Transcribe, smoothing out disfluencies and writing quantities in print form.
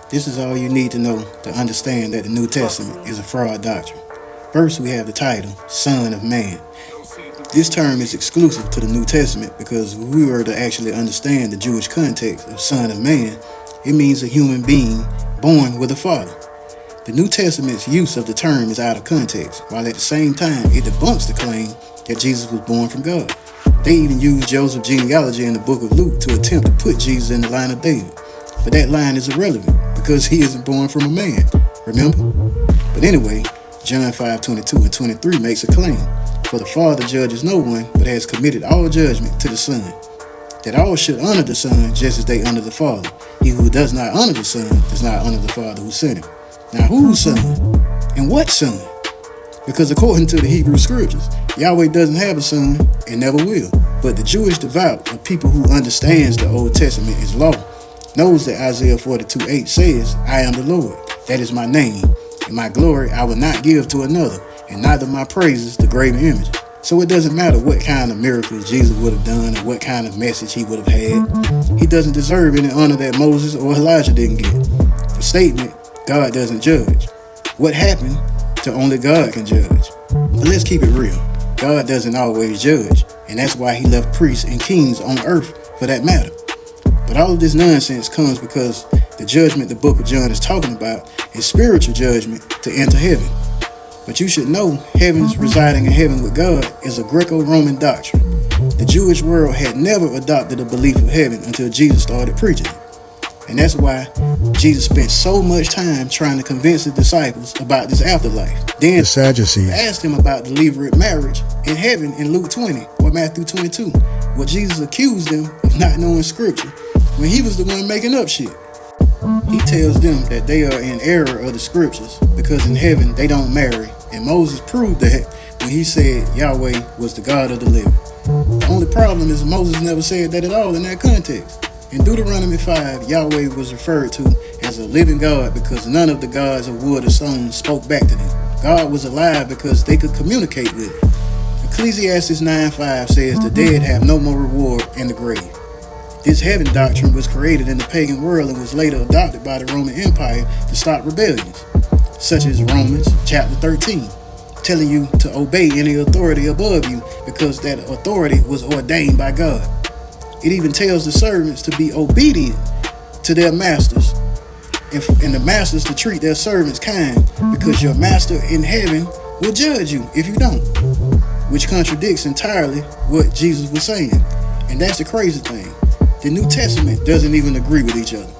This is all you need to know to understand that the New Testament is a fraud doctrine. First, we have the title, Son of Man. This term is exclusive to the New Testament because if we were to actually understand the Jewish context of Son of Man, it means a human being born with a father. The New Testament's use of the term is out of context, while at the same time it debunks the claim that Jesus was born from God. They even use Joseph's genealogy in the book of Luke to attempt to put Jesus in the line of David. But that line is irrelevant because he isn't born from a man, remember? But anyway, John 5:22 and 23 makes a claim. For the Father judges no one, but has committed all judgment to the Son, that all should honor the Son just as they honor the Father. He who does not honor the Son does not honor the Father who sent him. Now whose son? And what son? Because according to the Hebrew scriptures, Yahweh doesn't have a son and never will. But the Jewish devout, or people who understands the Old Testament is law, knows that Isaiah 42:8 says, I am the Lord, that is my name, and my glory I will not give to another, and neither my praises to graven images. So it doesn't matter what kind of miracles Jesus would have done or what kind of message he would have had. He doesn't deserve any honor that Moses or Elijah didn't get. The statement, God doesn't judge. What happened to only God can judge. But let's keep it real. God doesn't always judge, and that's why he left priests and kings on earth for that matter. But all of this nonsense comes because the judgment the book of John is talking about is spiritual judgment to enter heaven. But you should know heaven's residing in heaven with God is a Greco-Roman doctrine. The Jewish world had never adopted a belief of heaven until Jesus started preaching it. And that's why Jesus spent so much time trying to convince his disciples about this afterlife. Then The Sadducees asked him about the Levirate marriage in heaven in Luke 20 or Matthew 22, where Jesus accused them of not knowing scripture when he was the one making up shit. He tells them that they are in error of the scriptures because in heaven they don't marry, and Moses proved that when he said Yahweh was the God of the living. The only problem is Moses never said that at all in that context. In Deuteronomy 5, Yahweh was referred to as a living God because none of the gods of wood or stone spoke back to them. God was alive because they could communicate with him. Ecclesiastes 9:5 says the dead have no more reward in the grave. This heaven doctrine was created in the pagan world and was later adopted by the Roman Empire to stop rebellions, such as Romans chapter 13, telling you to obey any authority above you because that authority was ordained by God. It even tells the servants to be obedient to their masters and the masters to treat their servants kind because your master in heaven will judge you if you don't, which contradicts entirely what Jesus was saying. And that's the crazy thing. The New Testament doesn't even agree with each other.